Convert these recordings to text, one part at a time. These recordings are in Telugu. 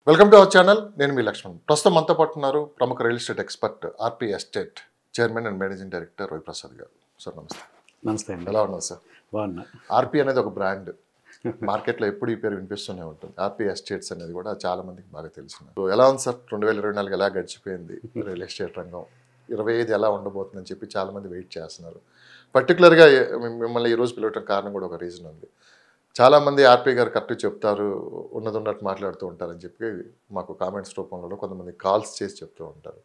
Welcome to our channel. నేను మీ లక్ష్మణ్. ప్రస్తుతం మనతో పాటు ఉన్నారు ప్రముఖ real estate expert RP estate chairman and managing director Ravi Prasad గారు. సార్ నమస్తే. నమస్తే అండి. ఎలా ఉన్నారు సార్? బాగున్నా. ఆర్పీ అనేది ఒక బ్రాండ్, మార్కెట్లో ఎప్పుడు ఈ పేరు వినిపిస్తూనే ఉంటుంది. ఆర్పీ ఎస్టేట్స్ అనేది కూడా చాలా మందికి బాగా తెలిసింది. సో ఎలా ఉంది సార్ 2024 ఎలా గడిచిపోయింది రియల్ ఎస్టేట్ రంగం? 25 ఎలా ఉండబోతుందని చెప్పి చాలామంది వెయిట్ చేస్తున్నారు. పర్టికులర్గా మిమ్మల్ని ఈరోజు పిలవటం కారణం కూడా ఒక రీజన్ ఉంది. చాలామంది ఆర్పీ గారు కరెక్ట్ చెప్తారు, ఉన్నది ఉన్నట్టు మాట్లాడుతూ ఉంటారని చెప్పి మాకు కామెంట్స్ రూపంలో కొంతమంది కాల్స్ చేసి చెప్తూ ఉంటారు.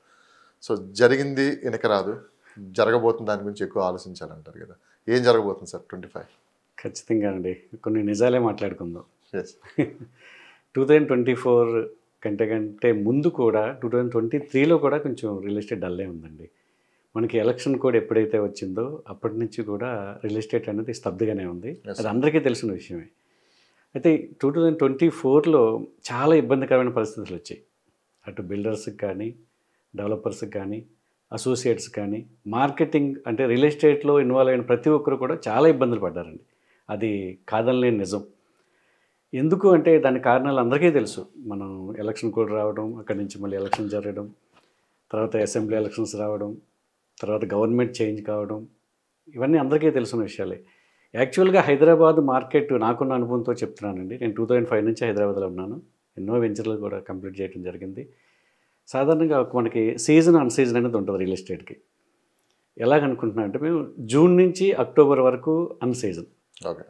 సో జరిగింది వెనక రాదు, జరగబోతుంది దాని గురించి ఎక్కువ ఆలోచించాలంటారు కదా. ఏం జరగబోతుంది సార్ 25? ఖచ్చితంగా అండి, కొన్ని నిజాలే మాట్లాడుకుందాం. ఎస్. 2024 కంటే ముందు కూడా 2023లో కూడా కొంచెం రియల్ ఎస్టేట్ డల్లే ఉందండి. మనకి ఎలక్షన్ కోడ్ ఎప్పుడైతే వచ్చిందో అప్పటి నుంచి కూడా రియల్ ఎస్టేట్ అనేది స్తబ్దుగానే ఉంది. అది అందరికీ తెలిసిన విషయమే. అయితే 2024లో చాలా ఇబ్బందికరమైన పరిస్థితులు వచ్చాయి. అటు బిల్డర్స్కి కానీ, డెవలపర్స్కి కానీ, అసోసియేట్స్ కానీ, మార్కెటింగ్ అంటే రియల్ ఎస్టేట్లో ఇన్వాల్వ్ అయిన ప్రతి ఒక్కరు కూడా చాలా ఇబ్బందులు పడ్డారండి. అది కాదనలేని నిజం. ఎందుకు అంటే దాని కారణాలు అందరికీ తెలుసు. మనం ఎలక్షన్ కోడ్ రావడం, అక్కడి నుంచి మళ్ళీ ఎలక్షన్ జరగడం, తర్వాత అసెంబ్లీ ఎలక్షన్స్ రావడం, తర్వాత గవర్నమెంట్ చేంజ్ కావడం, ఇవన్నీ అందరికీ తెలిసిన విషయాలే. యాక్చువల్గా హైదరాబాద్ మార్కెట్ నాకున్న అనుభవంతో చెప్తున్నానండి. నేను 2005 నుంచి హైదరాబాద్లో ఉన్నాను. ఎన్నో వెంచర్లు కూడా కంప్లీట్ చేయడం జరిగింది. సాధారణంగా మనకి సీజన్ అన్ సీజన్ అనేది ఉంటుంది రియల్ ఎస్టేట్కి. ఎలాగనుకుంటున్నా అంటే మేము జూన్ నుంచి అక్టోబర్ వరకు అన్ సీజన్. ఓకే.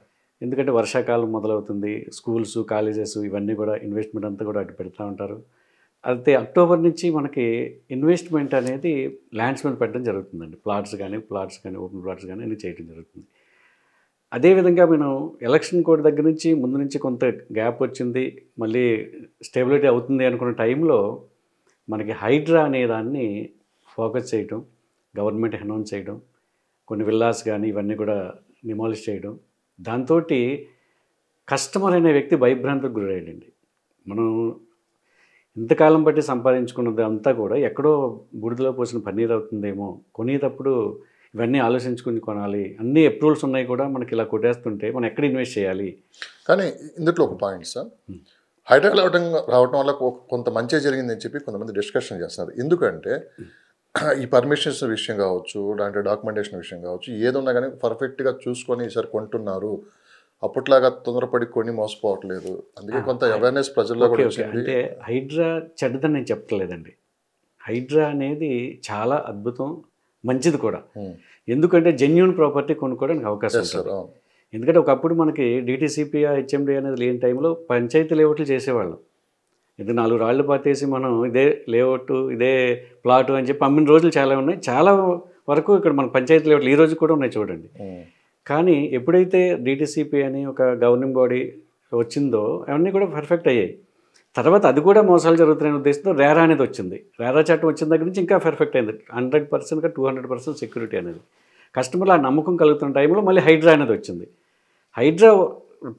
ఎందుకంటే వర్షాకాలం మొదలవుతుంది, స్కూల్స్, కాలేజెస్ ఇవన్నీ కూడా ఇన్వెస్ట్మెంట్ అంతా కూడా అటు పెడతా ఉంటారు. అయితే అక్టోబర్ నుంచి మనకి ఇన్వెస్ట్మెంట్ అనేది ల్యాండ్స్ మీద పెట్టడం జరుగుతుందండి. ప్లాట్స్ కానీ ఓపెన్ ప్లాట్స్ కానీ అన్నీ చేయడం జరుగుతుంది. అదేవిధంగా మనం ఎలక్షన్ కోడ్ దగ్గర నుంచి ముందు నుంచి కొంత గ్యాప్ వచ్చింది, మళ్ళీ స్టెబిలిటీ అవుతుంది అనుకున్న టైంలో మనకి హైడ్రా అనే దాన్ని ఫోకస్ చేయడం, గవర్నమెంట్ అనౌన్స్ చేయడం, కొన్ని విల్లాస్ కానీ ఇవన్నీ కూడా డిమాలిష్ చేయడం, దాంతో కస్టమర్ అనే వ్యక్తి భయభ్రాంతికి గురయ్యాడండి. మనం ఇంతకాలం బట్టి సంపాదించుకున్నది అంతా కూడా ఎక్కడో బూడిదలో పోసిన పన్నీర్ అవుతుందేమో, కొనేటప్పుడు ఇవన్నీ ఆలోచించుకుని కొనాలి, అన్ని అప్రూవల్స్ ఉన్నాయి కూడా మనకి ఇలా కొట్టేస్తుంటే మనం ఎక్కడ ఇన్వెస్ట్ చేయాలి. కానీ ఇందులో ఒక పాయింట్ సార్, హైదరాబాద్ రావడం వల్ల కొంత మంచి జరిగిందని చెప్పి కొంతమంది డిస్కషన్ చేస్తున్నారు. ఎందుకంటే ఈ పర్మిషన్స్ విషయం కావచ్చు, అంటే డాక్యుమెంటేషన్ విషయం కావచ్చు, ఏదున్నా కానీ పర్ఫెక్ట్గా చూసుకొని ఈసారి కొంటున్నారు. అప్పట్లాగా తొందరపడి కొని మోసపోవట్లేదు. అందుకే కొంత అవేర్నెస్ ప్రజల్లో కూడా వచ్చింది. అంటే హైడ్రా చెడ్డదని నేను చెప్పట్లేదండి. హైడ్రా అనేది చాలా అద్భుతం, మంచిది కూడా. ఎందుకంటే జెన్యూన్ ప్రాపర్టీ కొనుక్కోవడానికి అవకాశం ఉంటుంది. ఎందుకంటే ఒకప్పుడు మనకి డిటిసిపి, హెచ్ఎండి అనేది లేని టైంలో పంచాయతీ లేఅవుట్లు చేసేవాళ్ళం. ఇది 4 రాళ్ళు పాతేసి మనం ఇదే లేఅవుట్, ఇదే ప్లాటు అని చెప్పి అమ్మిన రోజులు చాలా ఉన్నాయి. చాలా వరకు ఇక్కడ మన పంచాయతీ లేఅవుట్లు ఈ రోజు కూడా ఉన్నాయి చూడండి. కానీ ఎప్పుడైతే డిటిసిపి అని ఒక గవర్నింగ్ బాడీ వచ్చిందో అవన్నీ కూడా పర్ఫెక్ట్ అయ్యాయి. తర్వాత అది కూడా మోసాలు జరుగుతున్నాయనే ఉద్దేశంతో రేరా అనేది వచ్చింది. రేరా చట్టం వచ్చిన దగ్గర నుంచి ఇంకా పర్ఫెక్ట్ అయింది. 100%గా 200% సెక్యూరిటీ అనేది. కస్టమర్లు ఆ నమ్మకం కలుగుతున్న టైంలో మళ్ళీ హైడ్రా అనేది వచ్చింది. హైడ్రా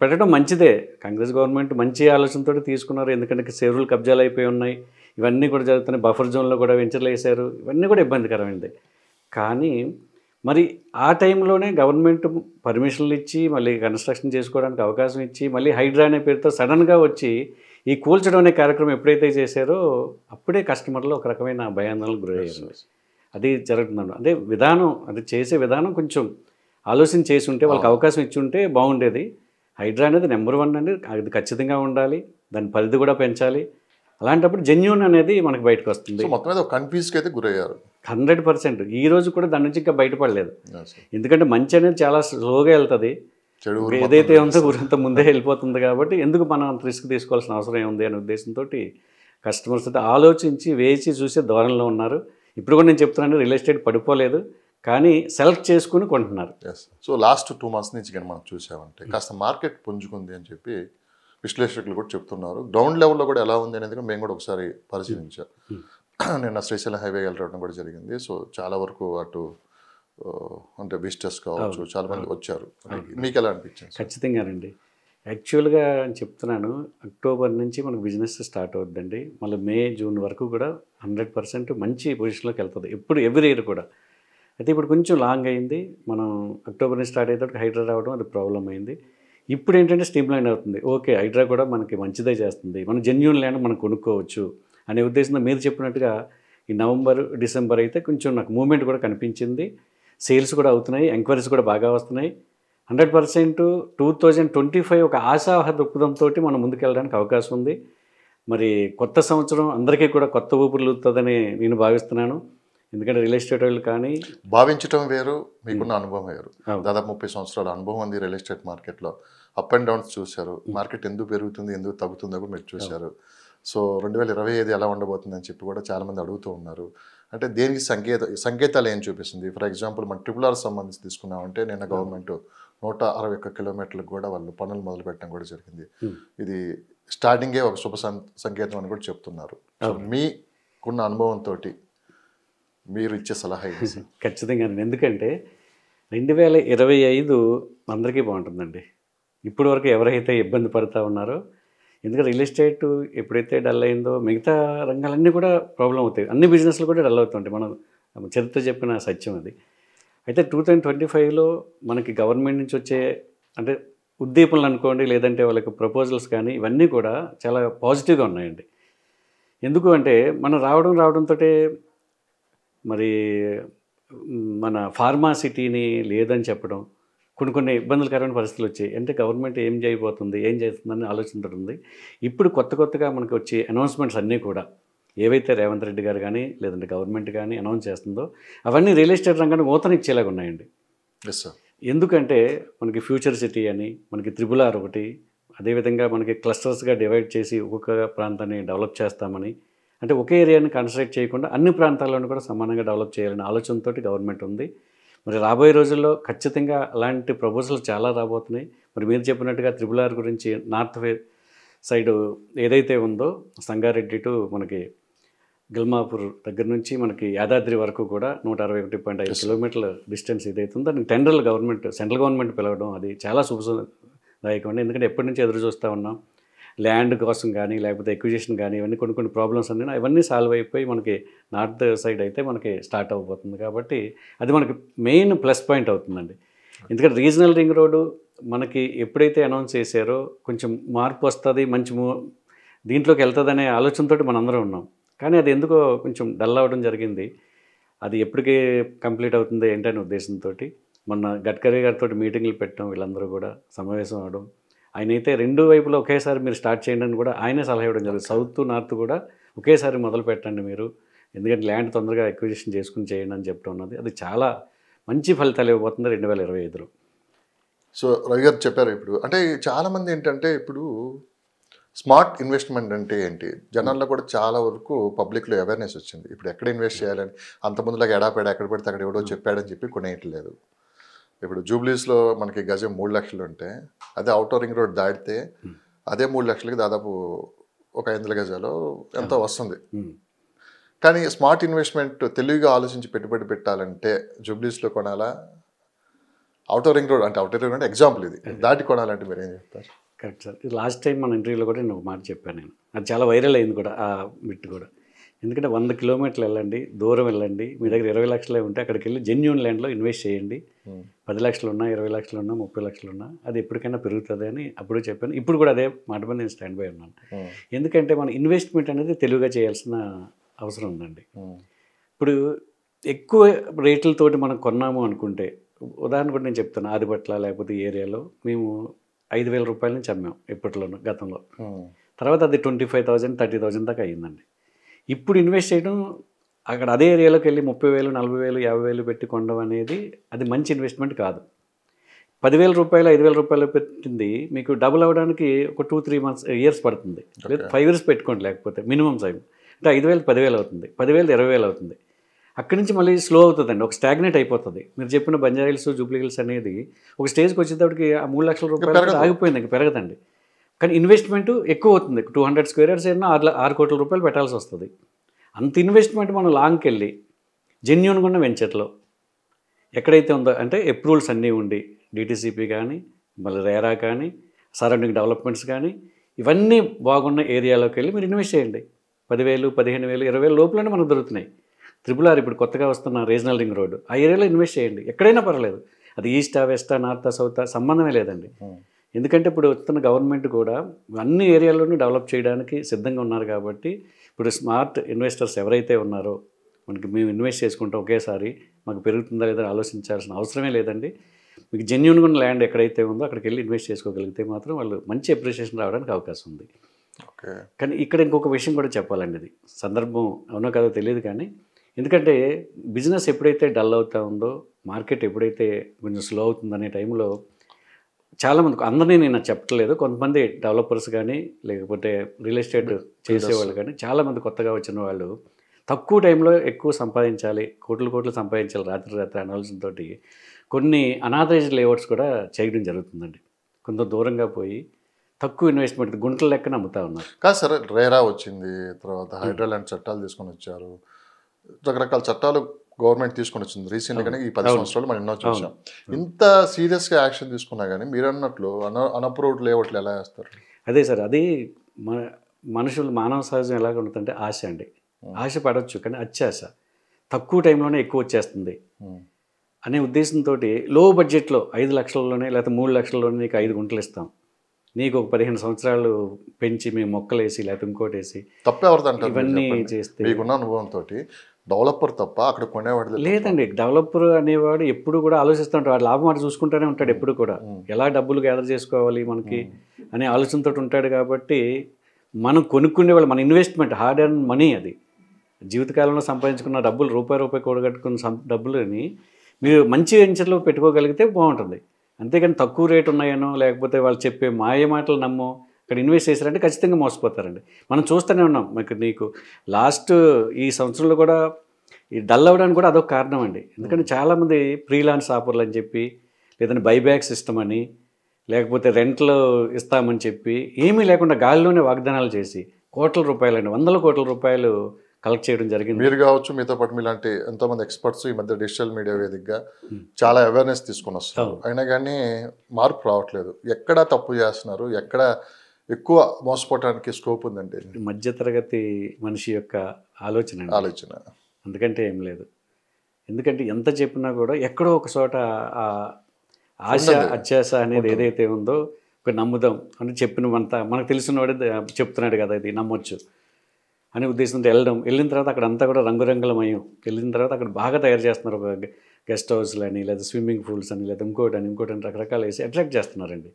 పెట్టడం మంచిదే. కాంగ్రెస్ గవర్నమెంట్ మంచి ఆలోచనతో తీసుకున్నారు. ఎందుకంటే చెరువులు కబ్జాలు అయిపోయి ఉన్నాయి, ఇవన్నీ కూడా జరుగుతున్నాయి. బఫర్ జోన్లో కూడా వెంచర్లు వేశారు, ఇవన్నీ కూడా ఇబ్బందికరమైనది. కానీ మరి ఆ టైంలోనే గవర్నమెంట్ పర్మిషన్లు ఇచ్చి మళ్ళీ కన్స్ట్రక్షన్ చేసుకోవడానికి అవకాశం ఇచ్చి మళ్ళీ హైడ్రా అనే పేరుతో సడన్గా వచ్చి ఈ కూల్చడం అనే కార్యక్రమం ఎప్పుడైతే చేశారో అప్పుడే కస్టమర్లు ఒక రకమైన భయాందోళనకు గురయ్యారు. అది జరుగుతుందండి. అదే విధానం, అది చేసే విధానం కొంచెం ఆలోచన చేసి ఉంటే, వాళ్ళకి అవకాశం ఇచ్చి ఉంటే బాగుండేది. హైడ్రా అనేది నెంబర్ 1 అండి. అది ఖచ్చితంగా ఉండాలి, దాని పరిధి కూడా పెంచాలి. అలాంటప్పుడు జెన్యూన్ అనేది మనకు బయటకు వస్తుంది. మొత్తం మీద కన్ఫ్యూజ్కి అయితే గురయ్యారు 100%. ఈ రోజు కూడా దాని నుంచి ఇంకా బయటపడలేదు. ఎందుకంటే మంచి అనేది చాలా స్లోగా వెళ్తుంది, ఏదైతే ఉందో ఊరంతా ముందే వెళ్ళిపోతుంది. కాబట్టి ఎందుకు మనం అంత రిస్క్ తీసుకోవాల్సిన అవసరం ఏముంది అనే ఉద్దేశంతో కస్టమర్స్ అయితే ఆలోచించి వేచి చూసే ధోరణిలో ఉన్నారు. ఇప్పుడు కూడా నేను చెప్తున్నాను, రియల్ ఎస్టేట్ పడిపోలేదు, కానీ సెలెక్ట్ చేసుకుని కొంటున్నారు. సో లాస్ట్ 2 months నుంచి కానీ మనం చూసామంటే కాస్త మార్కెట్ పుంజుకుంది అని చెప్పి విశ్లేషకులు కూడా చెప్తున్నారు. గ్రౌండ్ లెవెల్లో కూడా ఎలా ఉంది అనేది మేము కూడా ఒకసారి పరిశీలించాం. నిన్న శ్రీశైలం హైవే వెళ్ళడం కూడా జరిగింది. సో చాలా వరకు అటు అంటే విజిటర్స్ కావచ్చు, చాలా మంది వచ్చారు. మీకు ఎలా అనిపించింది? ఖచ్చితంగానండి. యాక్చువల్గా చెప్తున్నాను, అక్టోబర్ నుంచి మనకు బిజినెస్ స్టార్ట్ అవుతుందండి. మళ్ళీ మే, జూన్ వరకు కూడా 100% మంచి పొజిషన్లోకి వెళ్తుంది ఎప్పుడు, ఎవ్రీ ఇయర్ కూడా. అయితే ఇప్పుడు కొంచెం లాంగ్ అయింది. మనం అక్టోబర్ నుంచి స్టార్ట్ అయ్యేటప్పుడు హైడ్రా రావడం అది ప్రాబ్లం అయింది. ఇప్పుడు ఏంటంటే స్ట్రీమ్ లైన్ అవుతుంది. ఓకే, హైడ్రా కూడా మనకి మంచిదే చేస్తుంది, మనం జెన్యూన్ ల్యాండ్ మనం కొనుక్కోవచ్చు అనే ఉద్దేశంతో మీరు చెప్పినట్టుగా ఈ నవంబర్, డిసెంబర్ అయితే కొంచెం నాకు మూవ్మెంట్ కూడా కనిపించింది. సేల్స్ కూడా అవుతున్నాయి, ఎంక్వైరీస్ కూడా బాగా వస్తున్నాయి. 100% 2025 ఒక ఆశావహ దృక్పథంతో మనం ముందుకెళ్ళడానికి అవకాశం ఉంది. మరి కొత్త సంవత్సరం అందరికీ కూడా కొత్త ఊపిరులు ఊదుతుందని నేను భావిస్తున్నాను. ఎందుకంటే రియల్ ఎస్టేట్ వాళ్ళు కానీ భావించడం వేరు, మీకున్న అనుభవం వేరు. దాదాపు 30 సంవత్సరాల అనుభవం ఉంది రియల్ ఎస్టేట్ మార్కెట్లో. అప్ అండ్ డౌన్స్ చూశారు, మార్కెట్ ఎందుకు పెరుగుతుంది ఎందుకు తగ్గుతుందో కూడా మీరు చూశారు. సో 2025 ఎలా ఉండబోతుందని చెప్పి కూడా చాలామంది అడుగుతూ ఉన్నారు. అంటే దేనికి సంకేతాలు ఏం చూపిస్తుంది? ఫర్ ఎగ్జాంపుల్ మన RRR సంబంధించి తీసుకున్నామంటే నిన్న గవర్నమెంట్ 161 కిలోమీటర్లకు కూడా వాళ్ళు పనులు మొదలు పెట్టడం కూడా జరిగింది. ఇది స్టార్టింగే ఒక శుభ సంకేతం అని కూడా చెప్తున్నారు. సో మీకున్న అనుభవంతో మీరు ఇచ్చే సలహా ఏంటి? ఖచ్చితంగా. ఎందుకంటే 2025 అందరికీ బాగుంటుందండి. ఇప్పటి వరకు ఎవరైతే ఇబ్బంది పడుతూ ఉన్నారో, ఎందుకంటే రియల్ ఎస్టేట్ ఎప్పుడైతే డల్ అయిందో మిగతా రంగాలన్నీ కూడా ప్రాబ్లం అవుతాయి, అన్ని బిజినెస్లు కూడా డల్ అవుతుంటాయి. మనం చరిత్ర చెప్పిన సత్యం అది. అయితే 2025లో మనకి గవర్నమెంట్ నుంచి వచ్చే అంటే ఉద్దీపనలు అనుకోండి, లేదంటే వాళ్ళకి ప్రపోజల్స్ కానీ ఇవన్నీ కూడా చాలా పాజిటివ్గా ఉన్నాయండి. ఎందుకు అంటే మనం రావడంతో మరి మన ఫార్మా సిటీని లేదని చెప్పడం, కొన్ని ఇబ్బందులకరమైన పరిస్థితులు వచ్చాయి. అంటే గవర్నమెంట్ ఏం చేయబోతుంది, ఏం చేస్తుందని ఆలోచించడం. ఇప్పుడు కొత్తగా మనకి వచ్చే అనౌన్స్మెంట్స్ అన్నీ కూడా ఏవైతే రేవంత్ రెడ్డి గారు కానీ లేదంటే గవర్నమెంట్ కానీ అనౌన్స్ చేస్తుందో అవన్నీ రియల్ ఎస్టేట్ రంగాన్ని ఊతన ఇచ్చేలాగా ఉన్నాయండి. Yes sir. ఎందుకంటే మనకి ఫ్యూచర్ సిటీ అని, మనకి RRR ఒకటి, అదేవిధంగా మనకి క్లస్టర్స్గా డివైడ్ చేసి ఒక్కొక్క ప్రాంతాన్ని డెవలప్ చేస్తామని, అంటే ఒకే ఏరియాని కాన్సన్ట్రేట్ చేయకుండా అన్ని ప్రాంతాల్లోనూ కూడా సమానంగా డెవలప్ చేయాలనే ఆలోచనతో గవర్నమెంట్ ఉంది. మరి రాబోయే రోజుల్లో ఖచ్చితంగా అలాంటి ప్రపోజల్స్ చాలా రాబోతున్నాయి. మరి మీరు చెప్పినట్టుగా RRR గురించి నార్త్ సైడ్ ఏదైతే ఉందో సంగారెడ్డి టు మనకి గల్మాపూర్ దగ్గర నుంచి మనకి యాదాద్రి వరకు కూడా 161.5 కిలోమీటర్ల డిస్టెన్స్ ఏదైతే ఉందో దానికి టెండర్లు సెంట్రల్ గవర్నమెంట్ పిలవడం అది చాలా శుభదాయకం. ఎందుకంటే ఎప్పటి నుంచి ఎదురు చూస్తూ ఉన్నాం, ల్యాండ్ కోసం కానీ లేకపోతే ఎక్విజిషన్ కానీ ఇవన్నీ కొన్ని ప్రాబ్లమ్స్ అన్నీ అవన్నీ సాల్వ్ అయిపోయి మనకి నార్త్ సైడ్ అయితే మనకి స్టార్ట్ అవ్వబోతుంది. కాబట్టి అది మనకి మెయిన్ ప్లస్ పాయింట్ అవుతుందండి. ఎందుకంటే రీజనల్ రింగ్ రోడ్డు మనకి ఎప్పుడైతే అనౌన్స్ చేశారో కొంచెం మార్పు వస్తుంది, మంచి దీంట్లోకి వెళ్తుందనే ఆలోచనతో మనందరం ఉన్నాం. కానీ అది ఎందుకో కొంచెం డల్ అవ్వడం జరిగింది. అది ఎప్పటికీ కంప్లీట్ అవుతుంది ఏంటనే ఉద్దేశంతో మొన్న గడ్కరీ గారితో మీటింగ్లు పెట్టడం, వీళ్ళందరూ కూడా సమావేశం అవడం, ఆయన అయితే రెండు వైపులో ఒకేసారి మీరు స్టార్ట్ చేయండి అని కూడా ఆయనే సలహా ఇవ్వడం జరిగింది. సౌత్ నార్త్ కూడా ఒకేసారి మొదలు పెట్టండి మీరు, ఎందుకంటే ల్యాండ్ తొందరగా ఎక్విజిషన్ చేసుకుని చేయండి అని చెప్పడం ఉన్నది. అది చాలా మంచి ఫలితాలు ఇవ్వబోతుంది 2025లో. సో రవి గారు చెప్పారు. ఇప్పుడు అంటే చాలామంది ఏంటంటే ఇప్పుడు స్మార్ట్ ఇన్వెస్ట్మెంట్ అంటే ఏంటి, జనాల్లో కూడా చాలా వరకు పబ్లిక్లో అవేర్నెస్ వచ్చింది. ఇప్పుడు ఎక్కడ ఇన్వెస్ట్ చేయాలని, అంతమందిలాగా ఎడాపెడా ఎక్కడ పెడితే అక్కడ ఎవడో చెప్పాడని చెప్పి కొనేయట్లేదు. ఇప్పుడు జూబ్లీస్లో మనకి గజం 3 లక్షలు ఉంటే అదే అవుటర్ రింగ్ రోడ్ దాటితే అదే 3 లక్షలకి దాదాపు ఒక 500 గజాలు ఎంతో వస్తుంది. కానీ స్మార్ట్ ఇన్వెస్ట్మెంట్ తెలివిగా ఆలోచించి పెట్టుబడి పెట్టాలంటే జూబ్లీస్లో కొనాలా, అవుటర్ రింగ్ రోడ్ అంటే ఎగ్జాంపుల్ ఇది దాటి కొనాలంటే మీరు ఏం చెప్తారు? Correct sir. లాస్ట్ టైం మన ఇంటర్వ్యూలో కూడా నేను ఒక మాట చెప్పాను. నేను అది చాలా వైరల్ అయింది కూడా ఆ బిట్ కూడా. ఎందుకంటే 100 కిలోమీటర్లు వెళ్ళండి, దూరం వెళ్ళండి, మీ దగ్గర 20 లక్షలే ఉంటే అక్కడికి వెళ్ళి జెన్యూన్ ల్యాండ్లో ఇన్వెస్ట్ చేయండి. 10 లక్షలు ఉన్నా, 20 లక్షలు ఉన్నా, 30 లక్షలు ఉన్నా అది ఎప్పటికైనా పెరుగుతుంది అని అప్పుడు చెప్పాను. ఇప్పుడు కూడా అదే మాట మీద నేను స్టాండ్ బై ఉన్నాను. ఎందుకంటే మన ఇన్వెస్ట్మెంట్ అనేది తెలివిగా చేయాల్సిన అవసరం ఉందండి. ఇప్పుడు ఎక్కువ రేట్లతోటి మనం కొన్నాము అనుకుంటే, ఉదాహరణ కూడా నేను చెప్తాను, ఆదిపట్ల లేకపోతే ఈ ఏరియాలో మేము 5,000 రూపాయల నుంచి అమ్మాం ఎప్పట్లోనూ గతంలో. తర్వాత అది 25,000 30,000 దాకా అయ్యిందండి. ఇప్పుడు ఇన్వెస్ట్ చేయడం అక్కడ అదే ఏరియాలోకి వెళ్ళి 30,000 40,000 50,000 పెట్టి కొనడం అనేది అది మంచి ఇన్వెస్ట్మెంట్ కాదు. 10,000 రూపాయలు 5,000 రూపాయలు పెట్టింది మీకు డబుల్ అవ్వడానికి ఒక 2-3 ఇయర్స్ పడుతుంది. లేదా 5 ఇయర్స్ పెట్టుకోండి, లేకపోతే మినిమం టైం అంటే 5,000 10,000 అవుతుంది, 10,000 20,000 అవుతుంది. అక్కడి నుంచి మళ్ళీ స్లో అవుతుందండి, ఒక స్టాగ్నేట్ అయిపోతుంది. మీరు చెప్పిన బంజారా హిల్స్, జూబ్లీ హిల్స్ అనేది ఒక స్టేజ్కి వచ్చేటప్పటికి ఆ 3 లక్షల రూపాయలు ఆగిపోయింది, ఇంక పెరగదండి. కానీ ఇన్వెస్ట్మెంట్ ఎక్కువ అవుతుంది. 200 స్క్వేర్ యార్డ్స్ అయినా 6 కోట్ల రూపాయలు పెట్టాల్సి వస్తుంది. అంత ఇన్వెస్ట్మెంట్ మనం లాంగ్కి వెళ్ళి జెన్యూన్గా ఉన్న వెంచర్లో ఎక్కడైతే ఉందో అంటే అప్రూవల్స్ అన్నీ ఉండి డిటీసీపీ కానీ మళ్ళీ రేరా కానీ సరౌండింగ్ డెవలప్మెంట్స్ కానీ ఇవన్నీ బాగున్న ఏరియాలోకి వెళ్ళి మీరు ఇన్వెస్ట్ చేయండి. 10,000 15,000 20,000 లోపలనే మనకు దొరుకుతున్నాయి. RRR ఇప్పుడు కొత్తగా వస్తున్న రీజనల్ రింగ్ రోడ్డు ఆ ఏరియాలో ఇన్వెస్ట్ చేయండి, ఎక్కడైనా పర్లేదు. అది ఈస్టా వెస్టా నార్తా సౌతా సంబంధమే లేదండి. ఎందుకంటే ఇప్పుడు వస్తున్న గవర్నమెంట్ కూడా అన్ని ఏరియాల్లోనూ డెవలప్ చేయడానికి సిద్ధంగా ఉన్నారు కాబట్టి ఇప్పుడు స్మార్ట్ ఇన్వెస్టర్స్ ఎవరైతే ఉన్నారో మనకి మేము ఇన్వెస్ట్ చేసుకుంటాం ఒకేసారి మాకు పెరుగుతుందా లేదా ఆలోచించాల్సిన అవసరమే లేదండి. మీకు జెన్యూన్గా ఉన్న ల్యాండ్ ఎక్కడైతే ఉందో అక్కడికి వెళ్ళి ఇన్వెస్ట్ చేసుకోగలిగితే మాత్రం వాళ్ళు మంచి అప్రిషియేషన్ రావడానికి అవకాశం ఉంది. కానీ ఇక్కడ ఇంకొక విషయం కూడా చెప్పాలండి, ఇది సందర్భం అవునో కాదో తెలియదు కానీ, ఎందుకంటే బిజినెస్ ఎప్పుడైతే డల్ అవుతా ఉందో, మార్కెట్ ఎప్పుడైతే కొంచెం స్లో అవుతుందనే టైంలో చాలామంది, అందరినీ నేను చెప్పట్లేదు, కొంతమంది డెవలపర్స్ కానీ లేకపోతే రియల్ ఎస్టేట్ చేసేవాళ్ళు కానీ చాలామంది కొత్తగా వచ్చిన వాళ్ళు తక్కువ టైంలో ఎక్కువ సంపాదించాలి, కోట్లు సంపాదించాలి రాత్రి అనే ఆలోచనతో కొన్ని అనాథరైజ్డ్ లేఅవుట్స్ కూడా చేయడం జరుగుతుందండి. కొంత దూరంగా పోయి తక్కువ ఇన్వెస్ట్మెంట్ గుంటల లెక్కన అమ్ముతా ఉన్నారు. కాదు సార్, రేరా వచ్చింది, తర్వాత హైడ్రా లాంటి చట్టాలు తీసుకొని వచ్చారు, రకరకాల చట్టాలు గవర్నమెంట్ తీసుకొని వచ్చింది రీసెంట్గానే. ఈ 10 సంవత్సరాలు మనం ఎన్నో చూసాం. ఇంత సీరియస్గా యాక్షన్ తీసుకున్నా కానీ మీరు అన్నట్లు అన్అప్రూవ్డ్ లేఅవుట్లు ఎలా వేస్తారు? అదే సార్, అది మనుషులు మానవ సహజం ఎలాగ ఉంటుందంటే ఆశ అండి. ఆశ పడవచ్చు కానీ అత్యాశ తక్కువ టైంలోనే ఎక్కువ వచ్చేస్తుంది అనే ఉద్దేశంతో లో బడ్జెట్లో 5 లక్షల్లోనే లేకపోతే 3 లక్షల్లోనే నీకు 5 గుంటలు ఇస్తాం, నీకు ఒక 15 సంవత్సరాలు పెంచి మేము మొక్కలు వేసి లేకపోతే ఇంకోటి వేసి తప్పేవరదంటారు ఇవన్నీ చేస్తే మీకున్న అనుభవంతో డెవలపర్ తప్ప అక్కడ కొనేవాడు లేదండి. డెవలపర్ అనేవాడు ఎప్పుడు కూడా ఆలోచిస్తుంటాడు, వాడు లాభం వాడు చూసుకుంటూనే ఉంటాడు ఎప్పుడు కూడా, ఎలా డబ్బులు గ్యాదర్ చేసుకోవాలి మనకి అనే ఆలోచనతో ఉంటాడు. కాబట్టి మనం కొనుక్కునే వాళ్ళు మన ఇన్వెస్ట్మెంట్ హార్డ్ ఎర్న్ మనీ, అది జీవితకాలంలో సంపాదించుకున్న డబ్బులు రూపాయి కూడగట్టుకున్న డబ్బులని మీరు మంచి వెంచర్లో పెట్టుకోగలిగితే బాగుంటుంది. అంతేగాని తక్కువ రేటు ఉన్నాయనో లేకపోతే వాళ్ళు చెప్పే మాయ మాటలు నమ్మో ఇక్కడ ఇన్వెస్ట్ చేశారంటే ఖచ్చితంగా మోసపోతారండి. మనం చూస్తూనే ఉన్నాం. నీకు లాస్ట్ ఈ సంవత్సరంలో కూడా ఈ డల్ అవ్వడానికి కూడా అదొక కారణం అండి. ఎందుకంటే చాలామంది ఫ్రీలాన్స్ ఆఫర్లు అని చెప్పి, లేదంటే బైబ్యాక్ సిస్టమ్ అని, లేకపోతే రెంట్లు ఇస్తామని చెప్పి ఏమీ లేకుండా గాలిలోనే వాగ్దానాలు చేసి కోట్ల రూపాయలండి, 100 కోట్ల రూపాయలు కలెక్ట్ చేయడం జరిగింది. మీరు కావచ్చు, మీతో పాటు మీలాంటి ఎంతోమంది ఎక్స్పర్ట్స్ ఈ మధ్య డిజిటల్ మీడియా వేదికగా చాలా అవేర్నెస్ తీసుకొని వస్తారు. అయినా కానీ మార్పు రావట్లేదు. ఎక్కడ తప్పు చేస్తున్నారు, ఎక్కడ ఎక్కువ మోసపోవడానికి స్కోప్ ఉందంటే మధ్యతరగతి మనిషి యొక్క ఆలోచన. అందుకంటే ఏం లేదు. ఎందుకంటే ఎంత చెప్పినా కూడా ఎక్కడో ఒక చోట ఆశ అత్యాశ అనేది ఏదైతే ఉందో ఒక నమ్ముదాం అని చెప్పినవంతా మనకు తెలిసినవాడే చెప్తున్నాడు కదా ఇది నమ్మొచ్చు అనే ఉద్దేశంతో వెళ్ళిన తర్వాత అక్కడ అంతా కూడా రంగురంగులమయం. వెళ్ళిన తర్వాత అక్కడ బాగా తయారు చేస్తున్నారు, ఒక గెస్ట్ హౌస్లు అని, లేదా స్విమ్మింగ్ పూల్స్ అని, లేదా ఇంకోటి అని రకరకాలు వేసి అట్రాక్ట్ చేస్తున్నారండి.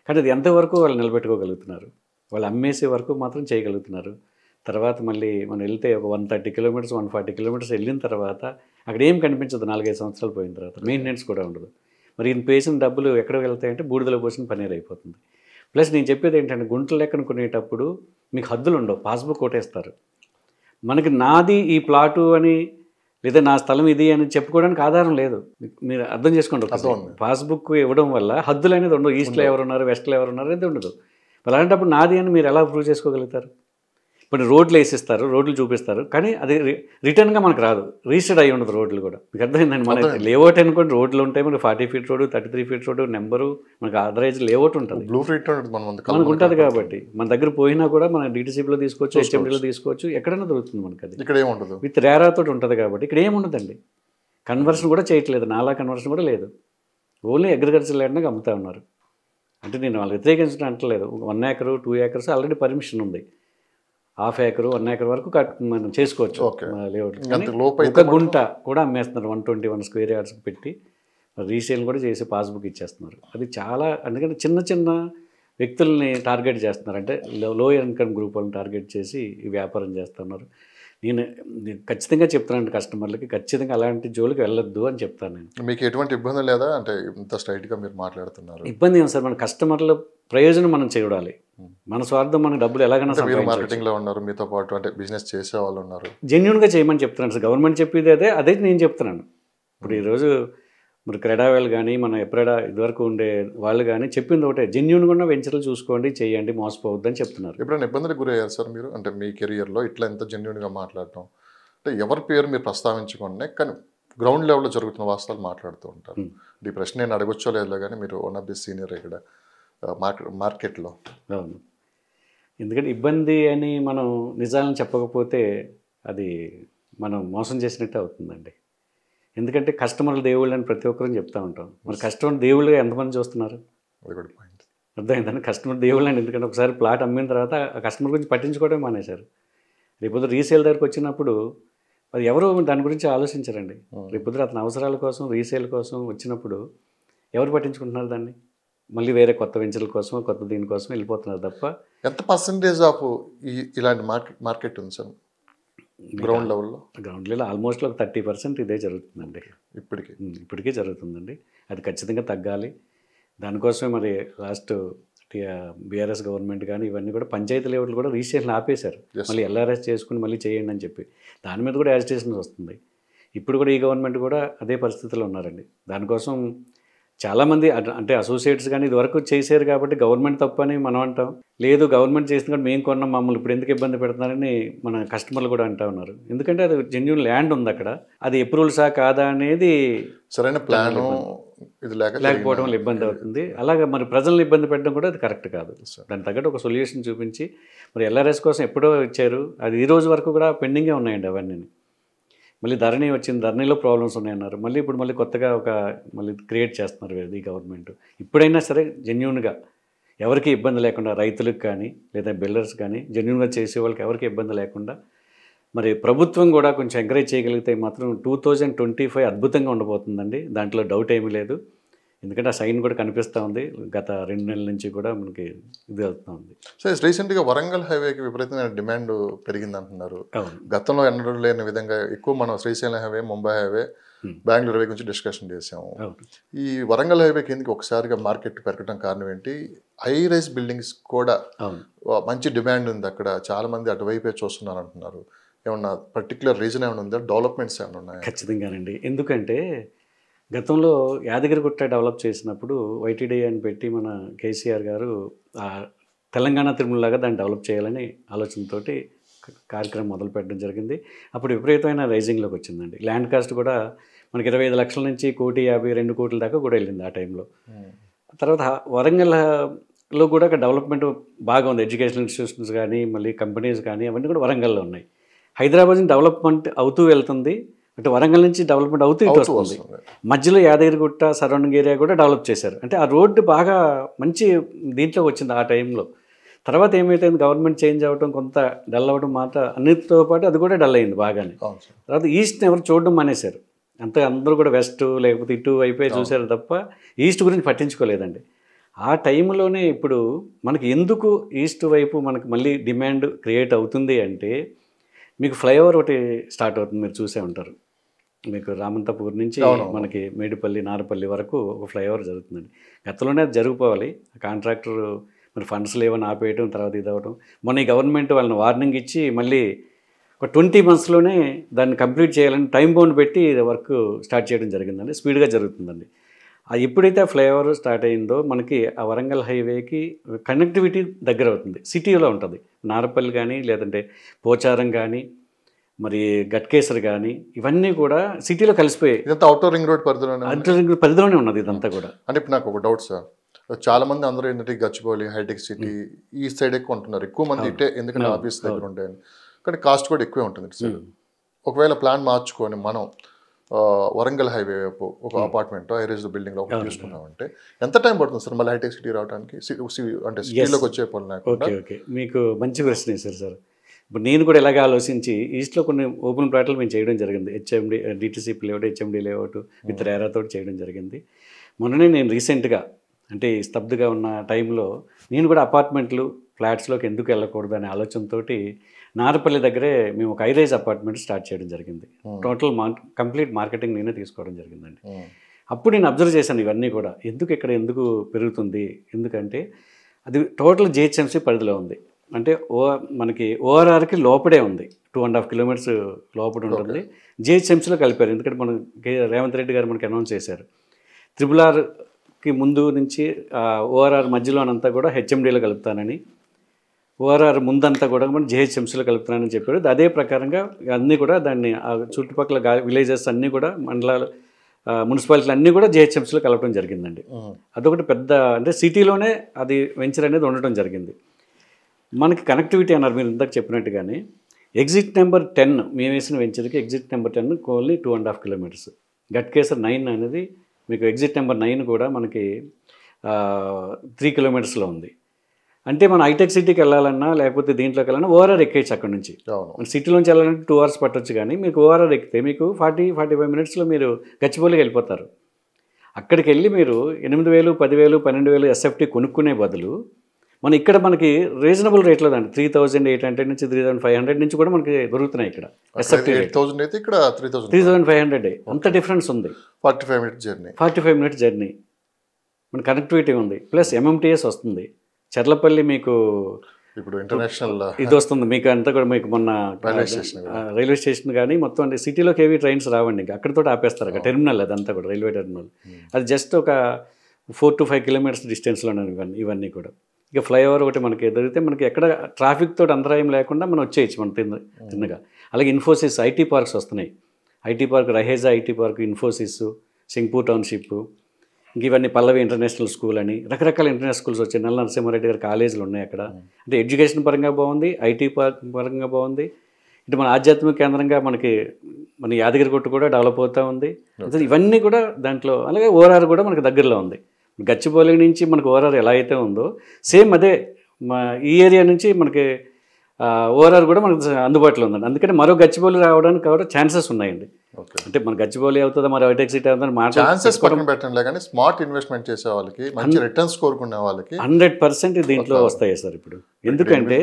కానీ అది ఎంతవరకు వాళ్ళు నిలబెట్టుకోగలుగుతున్నారు, వాళ్ళు అమ్మేసే వరకు మాత్రం చేయగలుగుతున్నారు. తర్వాత మళ్ళీ మనం వెళ్తే ఒక 130 కిలోమీటర్స్ 140 కిలోమీటర్స్ వెళ్ళిన తర్వాత అక్కడ ఏం కనిపించదు. 4-5 సంవత్సరాలు పోయిన తర్వాత మెయింటెనెన్స్ కూడా ఉండదు. మరి ఈయన పేసిన డబ్బులు ఎక్కడికి వెళ్తాయంటే బూడిదలో పోసిన పన్నీర్ అయిపోతుంది. ప్లస్ నేను చెప్పేది ఏంటంటే గుంటల లెక్కన కొనేటప్పుడు మీకు హద్దులు ఉండవు, పాస్బుక్ కొట్టేస్తారు. మనకి నాది ఈ ప్లాటు అని లేదా నా స్థలం ఇది అని చెప్పుకోవడానికి ఆధారం లేదు. మీరు అర్థం చేసుకోండి. పాస్బుక్ ఇవ్వడం వల్ల హద్దులు అనేది ఉండవు. ఈస్ట్లో ఎవరున్నారు, వెస్ట్లో ఎవరున్నారు అనేది ఉండదు. అలాంటప్పుడు నాది అని మీరు ఎలా ప్రూవ్ చేసుకోగలుగుతారు? ఇప్పుడు రోడ్లు వేసిస్తారు, రోడ్లు చూపిస్తారు, కానీ అది రిటర్న్గా మనకు రాదు, రిజిస్టర్డ్ అయ్యి ఉండదు రోడ్లు కూడా. మీకు అర్థమైందండి. మన లేఅవుట్ అనుకోండి, రోడ్లు ఉంటాయి, మనకి 40 feet road, 33 feet road, number, మనకు ఆథరైజ్ లేఅవుట్ ఉంటుంది, మనకు ఉంటుంది. కాబట్టి మన దగ్గర పోయినా కూడా మన డీటీసీలో తీసుకోవచ్చు, హెచ్ఎండీలో తీసుకోవచ్చు, ఎక్కడైనా దొరుకుతుంది మనకి. అది ఇక్కడ ఏముండదు, విత్ రేరాతో ఉంటుంది. కాబట్టి ఇక్కడ ఏముండదండి. కన్వర్షన్ కూడా చేయట్లేదు, నాలా కన్వర్షన్ కూడా లేదు. ఓన్లీ అగ్రికల్చర్ ల్యాండ్కి అమ్ముతా ఉన్నారు. అంటే నేను వాళ్ళు వ్యతిరేకించడం అంటలేదు. 1 acre 2 acres ఆల్రెడీ పర్మిషన్ ఉంది. 1/2 acre 1 acre వరకు మనం చేసుకోవచ్చు లేఅవుట్. ఒక గుంట కూడా అమ్మేస్తున్నారు, 121 స్క్వేర్ యార్డ్స్ పెట్టి రీసేల్ కూడా చేసి పాస్బుక్ ఇచ్చేస్తున్నారు. అది చాలా, అందుకని చిన్న చిన్న వ్యక్తుల్ని టార్గెట్ చేస్తున్నారు. అంటే లో ఇన్కమ్ గ్రూప్ వాళ్ళని టార్గెట్ చేసి ఈ వ్యాపారం చేస్తున్నారు. నేను ఖచ్చితంగా చెప్తానండి కస్టమర్లకి, ఖచ్చితంగా అలాంటి జోలికి వెళ్ళొద్దు అని చెప్తాను నేను. మీకు ఎటువంటి ఇబ్బంది లేదా? అంటే ఇంత స్ట్రైట్గా మీరు మాట్లాడుతున్నారు. ఇబ్బంది ఏం సార్, మన కస్టమర్ల ప్రయోజనం మనం చూడాలి. మన స్వార్థం మనకు డబ్బులు ఎలాగైనా మార్కెటింగ్లో ఉన్నారు, మీతో పాటు అంటే బిజినెస్ చేసే వాళ్ళు ఉన్నారు, జెన్యూన్గా చేయమని చెప్తున్నాను సార్. గవర్నమెంట్ చెప్పేది అదే నేను చెప్తున్నాను. ఇప్పుడు ఈరోజు మరి క్రెడావెల్ కానీ మన ఎప్పుడైనా ఇదివరకు ఉండే వాళ్ళు కానీ చెప్పింది ఒకటే, జెన్యూన్గా ఉన్న వెంచర్లు చూసుకోండి, చేయండి, మోసపోవద్దని చెప్తున్నారు. ఎప్పుడైనా ఇబ్బందులు గురయ్యారు సార్ మీరు? అంటే మీ కెరియర్లో ఇట్లా ఎంత జెన్యూన్గా మాట్లాడటం, అంటే ఎవరి పేరు మీరు ప్రస్తావించుకోండి కానీ గ్రౌండ్ లెవెల్లో జరుగుతున్న వాస్తవాలు మాట్లాడుతూ ఉంటారు. ఈ ప్రశ్న నేను అడగొచ్చో లేదో కానీ మీరు వన్ ఆఫ్ ది సీనియర్ ఇక్కడ మార్కెట్లో. అవును, ఎందుకంటే ఇబ్బంది అని మనం నిజాలను చెప్పకపోతే అది మనం మోసం చేసినట్టే అవుతుందండి. ఎందుకంటే కస్టమర్లు దేవుళ్ళు అని ప్రతి ఒక్కరూ చెప్తూ ఉంటాం. మరి కస్టమర్ దేవుళ్ళుగా ఎంతమంది చూస్తున్నారు? అర్థమైందని కస్టమర్ దేవుళ్ళు అండి. ఎందుకంటే ఒకసారి ప్లాట్ అమ్మిన తర్వాత ఆ కస్టమర్ గురించి పట్టించుకోవడం మానేశారు. రేపొద్దు రీసేల్ దగ్గరికి వచ్చినప్పుడు అది ఎవరు దాని గురించి ఆలోచించరండి. రేపొద్దు అతని అవసరాల కోసం రీసేల్ కోసం వచ్చినప్పుడు ఎవరు పట్టించుకుంటున్నారు దాన్ని? మళ్ళీ వేరే కొత్త వెంచర్ల కోసం కొత్త దీనికోసం వెళ్ళిపోతున్నారు తప్ప. ఎంత పర్సంటేజ్ ఆఫ్ ఇలాంటి మార్కెట్ ఉంది సార్ గ్రౌండ్ లెవెల్లో? గ్రౌండ్ లెవెల్ ఆల్మోస్ట్ ఒక 30% ఇదే జరుగుతుందండి. ఇప్పటికీ జరుగుతుందండి. అది ఖచ్చితంగా తగ్గాలి. దానికోసమే మరి లాస్ట్ బీఆర్ఎస్ గవర్నమెంట్ కానీ ఇవన్నీ కూడా పంచాయతీ లెవెల్ కూడా రిజిస్ట్రేషన్ ఆపేశారు. మళ్ళీ ఎల్ఆర్ఎస్ చేసుకుని మళ్ళీ చేయండి అని చెప్పి దాని మీద కూడా యాజిటేషన్ వస్తుంది. ఇప్పుడు కూడా ఈ గవర్నమెంట్ కూడా అదే పరిస్థితిలో ఉన్నారండి. దానికోసం చాలామంది అంటే అసోసియేట్స్ కానీ ఇది వరకు చేశారు కాబట్టి గవర్నమెంట్ తప్పని మనం అంటాం. లేదు గవర్నమెంట్ చేసింది కాబట్టి మేము కొన్నాం, మమ్మల్ని ఇప్పుడు ఎందుకు ఇబ్బంది పెడుతున్నారని మన కస్టమర్లు కూడా అంటూ ఉన్నారు. ఎందుకంటే అది జెన్యూన్ ల్యాండ్ ఉంది అక్కడ, అది అప్రూవల్సా కాదా అనేది సరైన ప్లాన్ ఇది లేకపోవడం వల్ల ఇబ్బంది అవుతుంది. అలాగే మరి ప్రజలను ఇబ్బంది పెట్టడం కూడా అది కరెక్ట్ కాదు. దాని తగ్గట్టు ఒక సొల్యూషన్ చూపించి మరి ఎల్ఆర్ఎస్ కోసం ఎప్పుడో ఇచ్చారు, అది ఈ రోజు వరకు కూడా పెండింగే ఉన్నాయండి అవన్నీ. మళ్ళీ ధరణి వచ్చింది, ధరణిలో ప్రాబ్లమ్స్ ఉన్నాయన్నారు. మళ్ళీ ఇప్పుడు మళ్ళీ కొత్తగా మళ్ళీ క్రియేట్ చేస్తున్నారు ఈ గవర్నమెంట్. ఇప్పుడైనా సరే జెన్యూన్గా ఎవరికి ఇబ్బంది లేకుండా రైతులకు కానీ లేదా బిల్డర్స్ కానీ జెన్యూన్గా చేసే వాళ్ళకి ఎవరికి ఇబ్బంది లేకుండా మరి ప్రభుత్వం కూడా కొంచెం ఎంకరేజ్ చేయగలిగితే మాత్రం 2025 అద్భుతంగా ఉండబోతుందండి. దాంట్లో డౌట్ ఏమీ లేదు. ఎందుకంటే ఆ సైన్ కూడా కనిపిస్తూ ఉంది. గత 2 నెలల నుంచి కూడా మనకి ఇది అవుతూ ఉంది. సో రీసెంట్గా వరంగల్ హైవేకి విపరీతమైన డిమాండ్ పెరిగింది అంటున్నారు. గతంలో ఎన్నడూ లేని విధంగా ఎక్కువ మనం Srisailam highway, Mumbai highway, Bengaluru highway గురించి డిస్కషన్ చేసాము. ఈ వరంగల్ హైవే కిందకి ఒకసారిగా మార్కెట్ పెరగడం కారణం ఏంటి? హై రైజ్ బిల్డింగ్స్ కూడా మంచి డిమాండ్ ఉంది అక్కడ, చాలా మంది అటువైపే చూస్తున్నారు అంటున్నారు. ఏమన్నా పర్టికులర్ రీజన్ ఏమైనా ఉందా? డెవలప్మెంట్స్ ఏమైనా ఉన్నాయా? ఖచ్చితంగానండి. ఎందుకంటే గతంలో యాదగిరిగుట్ట డెవలప్ చేసినప్పుడు వైటీడీ అని పెట్టి మన కేసీఆర్ గారు తెలంగాణ తిరుమలలాగా దాన్ని డెవలప్ చేయాలని ఆలోచనతోటి కార్యక్రమం మొదలు పెట్టడం జరిగింది. అప్పుడు విపరీతమైన రైజింగ్లోకి వచ్చిందండి. ల్యాండ్ కాస్ట్ కూడా మనకి 25 లక్షల నుంచి 1,50,2 కోట్ల దాకా కూడా వెళ్ళింది ఆ టైంలో. తర్వాత వరంగల్లో కూడా డెవలప్మెంట్ బాగా ఉంది. ఎడ్యుకేషనల్ ఇన్స్టిట్యూషన్స్ కానీ మళ్ళీ కంపెనీస్ కానీ అవన్నీ కూడా వరంగల్లో ఉన్నాయి. హైదరాబాద్ నుంచి డెవలప్మెంట్ అవుతూ వెళ్తుంది, అంటే వరంగల్ నుంచి డెవలప్మెంట్ అవుతూ ఇటు వస్తుంది. మధ్యలో యాదగిరిగుట్ట సరౌండింగ్ ఏరియా కూడా డెవలప్ చేశారు. అంటే ఆ రోడ్డు బాగా మంచి దీంట్లోకి వచ్చింది ఆ టైంలో. తర్వాత ఏమైతే గవర్నమెంట్ చేంజ్ అవ్వడం, కొంత డల్ అవ్వడం మాట అన్నిటితో పాటు అది కూడా డల్ అయింది బాగానే. తర్వాత ఈస్ట్ని ఎవరు చూడడం మానేశారు. అందరూ కూడా వెస్ట్ లేకపోతే ఇటు వైపే చూశారు తప్ప ఈస్ట్ గురించి పట్టించుకోలేదండి. ఆ టైంలోనే ఇప్పుడు మనకి ఎందుకు ఈస్ట్ వైపు మనకు మళ్ళీ డిమాండ్ క్రియేట్ అవుతుంది అంటే, మీకు ఫ్లైఓవర్ ఒకటి స్టార్ట్ అవుతుంది, మీరు చూసే ఉంటారు. మీకు రామంతపూర్ నుంచి మనకి మేడిపల్లి, నారపల్లి వరకు ఒక ఫ్లైఓవర్ జరుగుతుందండి. గతంలోనే అది జరిగిపోవాలి. కాంట్రాక్టర్ మరి ఫండ్స్ లేవని ఆపేయటం, తర్వాత ఇది అవ్వడం. మొన్న ఈ గవర్నమెంట్ వాళ్ళని వార్నింగ్ ఇచ్చి మళ్ళీ ఒక 20 monthsలోనే దాన్ని కంప్లీట్ చేయాలని టైం బౌండ్ పెట్టి వర్క్ స్టార్ట్ చేయడం జరిగిందండి. స్పీడ్గా జరుగుతుందండి. అది ఎప్పుడైతే ఆ ఫ్లైఓవర్ స్టార్ట్ అయిందో మనకి ఆ వరంగల్ హైవేకి కనెక్టివిటీ దగ్గర అవుతుంది. సిటీలో ఉంటుంది. నారపల్లి కానీ లేదంటే పోచారం కానీ మరి గట్కేసర్ కానీ ఇవన్నీ కూడా సిటీలో కలిసిపోయాయి. ఇదంతా అవుటర్ రింగ్ రోడ్ పరిధిలోనే ఉన్నది ఇదంతా కూడా. అంటే ఇప్పుడు నాకు ఒక డౌట్ సార్, చాలా మంది అందరూ ఏంటంటే గచ్చిబౌలి, హైటెక్ సిటీ ఈ సైడ్ ఎక్కువ ఉంటున్నారు. ఎక్కువ మంది ఇటే, ఎందుకంటే ఆఫీస్ దగ్గర ఉంటాయని. కానీ కాస్ట్ కూడా ఎక్కువే ఉంటుంది ఇటు సైడ్. ఒకవేళ ప్లాన్ మార్చుకొని మనం వరంగల్ హైవే వైపు ఒక అపార్ట్మెంట్ హైరేజ్ బిల్డింగ్ లో ఒకటి తీసుకున్నామంటే ఎంత టైం పడుతుంది సార్ మళ్ళీ హైటెక్ సిటీ రావడానికి? అంటే సిటీలోకి వచ్చే పనులు. ఓకే, మీకు మంచి ప్రశ్న వేశారు సార్. ఇప్పుడు నేను కూడా ఇలాగే ఆలోచించి ఈస్ట్లో కొన్ని ఓపెన్ ప్లాట్లు మేము చేయడం జరిగింది. HMD, DTC layout, HMD layout with రేరాతో చేయడం జరిగింది. మొన్ననే నేను రీసెంట్గా అంటే స్తబ్దుగా ఉన్న టైంలో నేను కూడా అపార్ట్మెంట్లు, ఫ్లాట్స్లోకి ఎందుకు వెళ్ళకూడదు అనే ఆలోచనతో నారపల్లి దగ్గరే మేము ఒక హైరైజ్ అపార్ట్మెంట్ స్టార్ట్ చేయడం జరిగింది. టోటల్ కంప్లీట్ మార్కెటింగ్ నేనే తీసుకోవడం జరిగిందండి. అప్పుడు నేను అబ్జర్వ్ చేశాను ఇవన్నీ కూడా ఎందుకు పెరుగుతుంది. ఎందుకంటే అది టోటల్ జిహెచ్ఎంసీ పరిధిలో ఉంది. అంటే మనకి ఓఆర్ఆర్కి లోపడే ఉంది, 2.5 kilometers లోపల ఉంటుంది. జిహెచ్ఎంసీలో కలిపారు. ఎందుకంటే మనం రేవంత్ రెడ్డి గారు మనకి అనౌన్స్ చేశారు, RRRకి ముందు నుంచి ఓఆర్ఆర్ మధ్యలోనంతా కూడా హెచ్ఎండీలో కలుపుతానని, ఓఆర్ఆర్ ముందంతా కూడా మనం జిహెచ్ఎంసీలో కలుపుతానని చెప్పారు. అదే ప్రకారంగా అన్నీ కూడా దాన్ని చుట్టుపక్కల విలేజెస్ అన్నీ కూడా మండలాలు, మున్సిపాలిటీలు అన్నీ కూడా జిహెచ్ఎంసీలో కలపడం జరిగిందండి. అదొకటి పెద్ద, అంటే సిటీలోనే అది వెంచర్ అనేది ఉండటం జరిగింది. మనకి కనెక్టివిటీ అన్నారు మీరు ఇందాక చెప్పినట్టుగానే. ఎగ్జిట్ నెంబర్ 10 మేము వేసిన వెంచర్కి exit number 10 only 2.5 kilometers. Ghatkesar 9 అనేది మీకు ఎగ్జిట్ నెంబర్ 9 కూడా మనకి 3 కిలోమీటర్స్లో ఉంది. అంటే మనం హైటెక్ సిటీకి వెళ్ళాలన్నా లేకపోతే దీంట్లోకి వెళ్ళాలన్నా ఓఆర్ఆర్ ఎక్కేయచ్చు అక్కడ నుంచి. మన సిటీలోంచి వెళ్ళాలంటే 2 hours పట్టొచ్చు, కానీ మీకు ఓఆర్ఆర్ ఎక్కితే మీకు 40-45 minutesలో మీరు గచ్చిబౌలికి వెళ్ళిపోతారు. అక్కడికి వెళ్ళి మీరు 8,000, 10,000, 12,000 ఎస్ఎఫ్టీ కొనుక్కునే బదులు ఇక్కడ మనకి రీజనబుల్ రేట్లో దాన్ని 3,800 నుంచి 3,500 నుంచి కూడా మనకి దొరుకుతున్నాయి ఇక్కడ. ఎస్ఎఫ్టీ 8,000 అయితే ఇక్కడ 3,500 అంత డిఫరెన్స్ ఉంది. 45 minutes జర్నీ మన కనెక్టివిటీ ఉంది, ప్లస్ ఎంఎంటీఎస్ వస్తుంది. చర్లపల్లి మీకు ఇప్పుడు ఇంటర్నేషనల్ ఇది వస్తుంది మీకు అంతా కూడా. మీకు మొన్న రైల్వే స్టేషన్ కానీ మొత్తం అంటే సిటీలోకి ఏవి ట్రైన్స్ రావండి, ఇంకా అక్కడితో ఆపేస్తారు. అక్కడ టెర్మినల్ అదంతా కూడా రైల్వే టెర్మినల్. అది జస్ట్ ఒక 4 to 5 kilometers డిస్టెన్స్లో ఇవన్నీ కూడా. ఇక ఫ్లైఓవర్ ఒకటి మనకి ఎదురైతే మనకి ఎక్కడ ట్రాఫిక్ తోటి అంతరాయం లేకుండా మనం వచ్చేయచ్చు మనం తిన్నగా. అలాగే ఇన్ఫోసిస్ ఐటీ పార్క్స్ వస్తున్నాయి. IT park Raheja IT park, Infosys, Singapore township, ఇంక ఇవన్నీ పల్లవి ఇంటర్నేషనల్ స్కూల్ అని రకరకాల ఇంటర్నేషనల్ స్కూల్స్ వచ్చాయి. నల్ల నరసింహారెడ్డి గారి కాలేజీలు ఉన్నాయి అక్కడ. అంటే ఎడ్యుకేషన్ పరంగా బాగుంది, ఐటీ పరంగా బాగుంది. ఇటు మన ఆధ్యాత్మిక కేంద్రంగా మన యాదగిరిగుట్ట కూడా డెవలప్ అవుతూ ఉంది. ఇవన్నీ కూడా దాంట్లో. అలాగే ఓఆర్ఆర్ కూడా మనకు దగ్గరలో ఉంది. గచ్చిబౌలి నుంచి మనకు ఓఆర్ఆర్ ఎలా అయితే ఉందో సేమ్ అదే ఈ ఏరియా నుంచి మనకి ఓఆర్ఆర్ కూడా మనకు అందుబాటులో ఉందండి. అందుకని మరో గచ్చిబౌలి రావడానికి కూడా ఛాన్సెస్ ఉన్నాయండి. అంటే మన గచ్చిబౌలి అవుతుందా మరి హైటెక్ సిటీ అవుతుందా ఛాన్సెస్ పక్కన పెట్టండి, కానీ స్మార్ట్ ఇన్వెస్ట్మెంట్ చేసే వాళ్ళకి, మంచి రిటర్న్స్ కోరుకునే వాళ్ళకి 100% దీంట్లో వస్తాయి సార్. ఇప్పుడు ఎందుకంటే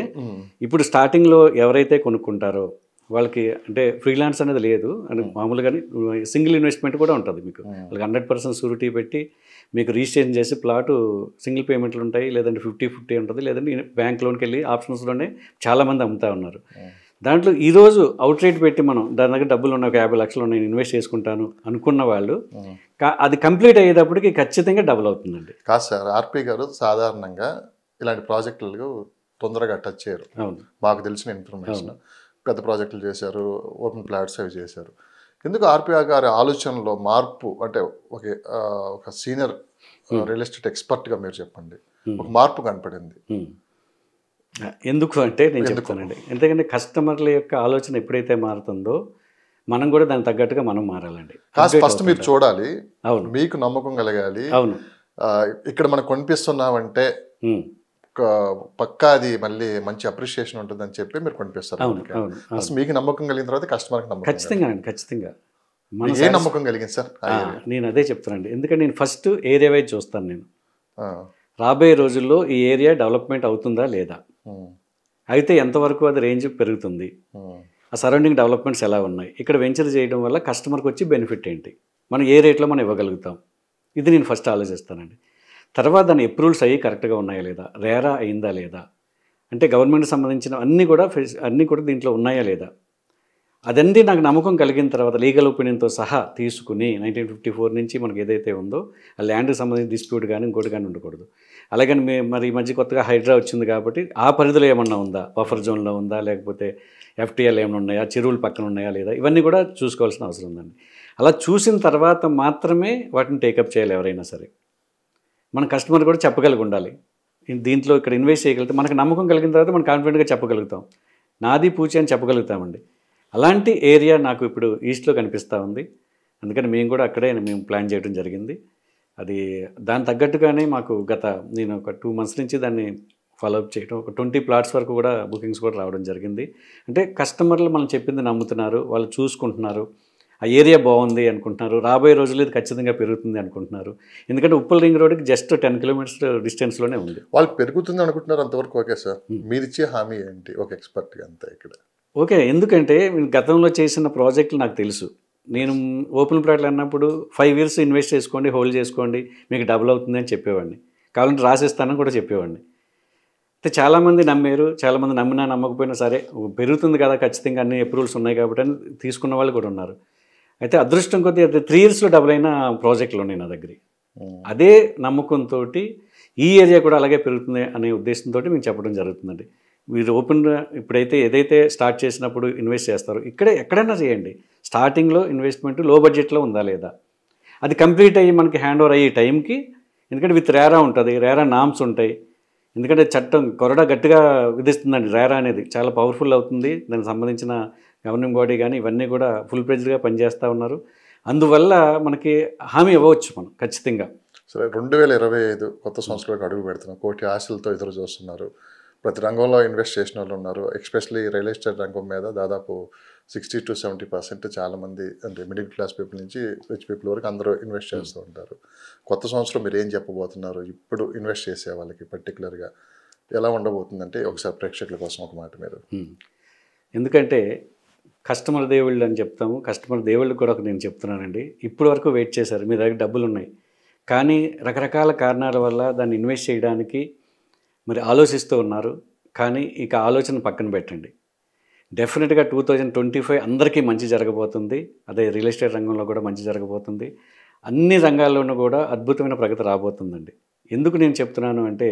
ఇప్పుడు స్టార్టింగ్లో ఎవరైతే కొనుక్కుంటారో వాళ్ళకి అంటే ఫ్రీలాన్స్ అనేది లేదు అని మామూలుగానే సింగిల్ ఇన్వెస్ట్మెంట్ కూడా ఉంటుంది మీకు. వాళ్ళకి 100% షూరిటీ పెట్టి మీకు రిజిస్ట్రేషన్ చేసి ప్లాటు సింగిల్ పేమెంట్లు ఉంటాయి, లేదంటే 50-50 ఉంటుంది, లేదంటే బ్యాంక్ లోన్కి వెళ్ళి ఆప్షన్స్లోనే చాలామంది అమ్ముతా ఉన్నారు. దాంట్లో ఈరోజు అవుట్ రేట్ పెట్టి మనం దాని దగ్గర డబ్బులు ఉన్న 50 లక్షలు నేను ఇన్వెస్ట్ చేసుకుంటాను అనుకున్న వాళ్ళు అది కంప్లీట్ అయ్యేటప్పటికి ఖచ్చితంగా డబుల్ అవుతుందండి. కాదు సార్, ఆర్పి గారు సాధారణంగా ఇలాంటి ప్రాజెక్టులకు తొందరగా టచ్ చేయరు. మాకు తెలిసిన ఇన్ఫర్మేషన్ పెద్ద ప్రాజెక్టులు చేశారు, ఓపెన్ ప్లాట్స్ అవి చేశారు. ఎందుకు ఆర్పిఆర్ గారి ఆలోచనలో మార్పు, అంటే ఒక సీనియర్ రియల్ ఎస్టేట్ ఎక్స్పర్ట్గా మీరు చెప్పండి, ఒక మార్పు కనపడింది? ఎందుకు అంటే నేను చెప్తానండి, ఎందుకంటే కస్టమర్ల యొక్క ఆలోచన ఎప్పుడైతే మారుతుందో మనం కూడా దానికి తగ్గట్టుగా మనం మారాలండి. ఫస్ట్ మీరు చూడాలి, అవును, మీకు నమ్మకం కలగాలి. అవును, ఇక్కడ మనం కొనిపిస్తున్నామంటే పక్కా అది మళ్ళీ మంచి అప్రిషియేషన్ ఉంటుందని చెప్పి మీరు కొనిపిస్తారు. అసలు మీకు నమ్మకం కలిగిన తర్వాత కస్టమర్కి నమ్మకం. ఖచ్చితంగా ఏ నమ్మకం కలిగింది సార్? నేను అదే చెప్తానండి. ఎందుకంటే నేను ఫస్ట్ ఏరియా వైజ్ చూస్తాను. నేను రాబోయే రోజుల్లో ఈ ఏరియా డెవలప్మెంట్ అవుతుందా లేదా, అయితే ఎంతవరకు అది రేంజ్ పెరుగుతుంది, ఆ సరౌండింగ్ డెవలప్మెంట్స్ ఎలా ఉన్నాయి, ఇక్కడ వెంచర్ చేయడం వల్ల కస్టమర్కి వచ్చి బెనిఫిట్ ఏంటి, మనం ఏ రేట్లో మనం ఇవ్వగలుగుతాం, ఇది నేను ఫస్ట్ ఆలోచిస్తానండి. తర్వాత దాని అప్రూవల్స్ అయ్యి కరెక్ట్గా ఉన్నాయా లేదా, రేరా అయిందా లేదా, అంటే గవర్నమెంట్కి సంబంధించిన అన్నీ కూడా దీంట్లో ఉన్నాయా లేదా, అదండి నాకు నమ్మకం కలిగిన తర్వాత లీగల్ ఒపీనియన్తో సహా తీసుకుని 1954 నుంచి మనకి ఏదైతే ఉందో ఆ ల్యాండ్కి సంబంధించిన డిస్ప్యూట్ కానీ ఇంకోటి కానీ ఉండకూడదు. అలాగని మరి ఈ మధ్య కొత్తగా హైడ్రా వచ్చింది కాబట్టి ఆ పరిధిలో ఏమన్నా ఉందా, బఫర్ జోన్లో ఉందా, లేకపోతే ఎఫ్టీఎల్ ఏమైనా ఉన్నాయా, చెరువులు పక్కన ఉన్నాయా లేదా, ఇవన్నీ కూడా చూసుకోవాల్సిన అవసరం ఉందండి. అలా చూసిన తర్వాత మాత్రమే వాటిని టేకప్ చేయాలి ఎవరైనా సరే. మన కస్టమర్ కూడా చెప్పగలిగి ఉండాలి, దీంట్లో ఇక్కడ ఇన్వెస్ట్ చేయగలిగితే మనకు నమ్మకం కలిగిన తర్వాత మనం కాన్ఫిడెంట్గా చెప్పగలుగుతాం, నాది పూచి అని చెప్పగలుగుతామండి. అలాంటి ఏరియా నాకు ఇప్పుడు ఈస్ట్లో కనిపిస్తూ ఉంది. అందుకని మేము కూడా అక్కడే ప్లాన్ చేయడం జరిగింది. అది దాని తగ్గట్టుగానే మాకు నేను ఒక 2 months నుంచి దాన్ని ఫాలోఅప్ చేయడం, ఒక 20 plots వరకు కూడా బుకింగ్స్ కూడా రావడం జరిగింది. అంటే కస్టమర్లు మనం చెప్పింది నమ్ముతున్నారు, వాళ్ళు చూసుకుంటున్నారు, ఆ ఏరియా బాగుంది అనుకుంటున్నారు, రాబోయే రోజుల్లో ఇది ఖచ్చితంగా పెరుగుతుంది అనుకుంటున్నారు. ఎందుకంటే ఉప్పల్ రింగ్ రోడ్కి జస్ట్ 10 kilometers డిస్టెన్స్లోనే ఉంది. వాళ్ళు పెరుగుతుంది అనుకుంటున్నారు, అంతవరకు ఓకే సార్. మీరు ఇచ్చే హామీ ఏంటి ఒక ఎక్స్పర్ట్గా అంతా ఇక్కడ? ఓకే, ఎందుకంటే గతంలో చేసిన ప్రాజెక్టులు నాకు తెలుసు. నేను ఓపెన్ ప్లాట్లు అన్నప్పుడు 5 years ఇన్వెస్ట్ చేసుకోండి, హోల్డ్ చేసుకోండి, మీకు డబుల్ అవుతుంది అని చెప్పేవాడిని. కావాలంటే రాసిస్తానని కూడా చెప్పేవాడిని. అయితే చాలామంది నమ్మారు, చాలామంది నమ్మినా నమ్మకపోయినా సరే పెరుగుతుంది కదా ఖచ్చితంగా అన్ని అప్రూవల్స్ ఉన్నాయి కాబట్టి అని తీసుకున్న వాళ్ళు కూడా ఉన్నారు. అయితే అదృష్టం కొద్దీ 3 yearsలో డబుల్ అయిన ప్రాజెక్టులు ఉన్నాయి నా దగ్గర. అదే నమ్మకంతో ఈ ఏరియా కూడా అలాగే పెరుగుతుంది అనే ఉద్దేశంతో మేము చెప్పడం జరుగుతుందండి. మీరు ఇప్పుడైతే ఏదైతే స్టార్ట్ చేసినప్పుడు ఇన్వెస్ట్ చేస్తారో ఎక్కడైనా చేయండి, స్టార్టింగ్లో ఇన్వెస్ట్మెంట్ లో బడ్జెట్లో ఉందా లేదా, అది కంప్లీట్ అయ్యి మనకి హ్యాండ్ ఓవర్ అయ్యే టైంకి, ఎందుకంటే విత్ రేరా ఉంటుంది, రేరా నామ్స్ ఉంటాయి. ఎందుకంటే చట్టం కొరడా గట్టిగా విధిస్తుందండి. రేరా అనేది చాలా పవర్ఫుల్ అవుతుంది, దానికి సంబంధించిన గవర్నింగ్ బాడీ కానీ ఇవన్నీ కూడా ఫుల్ ప్రెజ్డ్గా పనిచేస్తూ ఉన్నారు. అందువల్ల మనకి హామీ ఇవ్వచ్చు మనం ఖచ్చితంగా. సరే 2025 కొత్త సంవత్సరాలకు అడుగు పెడుతున్నాం. కోటి ఆశలతో ఎదురు చూస్తున్నారు. ప్రతి రంగంలో ఇన్వెస్ట్ చేసిన వాళ్ళు ఉన్నారు. ఎస్పెషల్లీ రియల్ ఎస్టేట్ రంగం మీద దాదాపు 60-70% చాలామంది అంటే మిడిల్ క్లాస్ పీపుల్ నుంచి రిచ్ పీపుల్ వరకు అందరూ ఇన్వెస్ట్ చేస్తూ ఉంటారు. కొత్త సంవత్సరం మీరు ఏం చెప్పబోతున్నారు ఇప్పుడు ఇన్వెస్ట్ చేసే వాళ్ళకి పర్టికులర్గా ఎలా ఉండబోతుందంటే ఒకసారి ప్రేక్షకుల కోసం ఒక మాట మీరు. ఎందుకంటే కస్టమర్ దేవుళ్ళు అని చెప్తాము. కస్టమర్ దేవుళ్ళు కూడా నేను చెప్తున్నానండి. ఇప్పటి వరకు వెయిట్ చేశారు, మీ దగ్గర డబ్బులు ఉన్నాయి, కానీ రకరకాల కారణాల వల్ల దాన్ని ఇన్వెస్ట్ చేయడానికి మరి ఆలోచిస్తూ ఉన్నారు. కానీ ఇక ఆలోచన పక్కన పెట్టండి. డెఫినెట్గా 2025 అందరికీ మంచి జరగబోతుంది. అదే రియల్ ఎస్టేట్ రంగంలో కూడా మంచి జరగబోతుంది. అన్ని రంగాల్లోనూ కూడా అద్భుతమైన ప్రగతి రాబోతుందండి. ఎందుకు నేను చెప్తున్నాను అంటే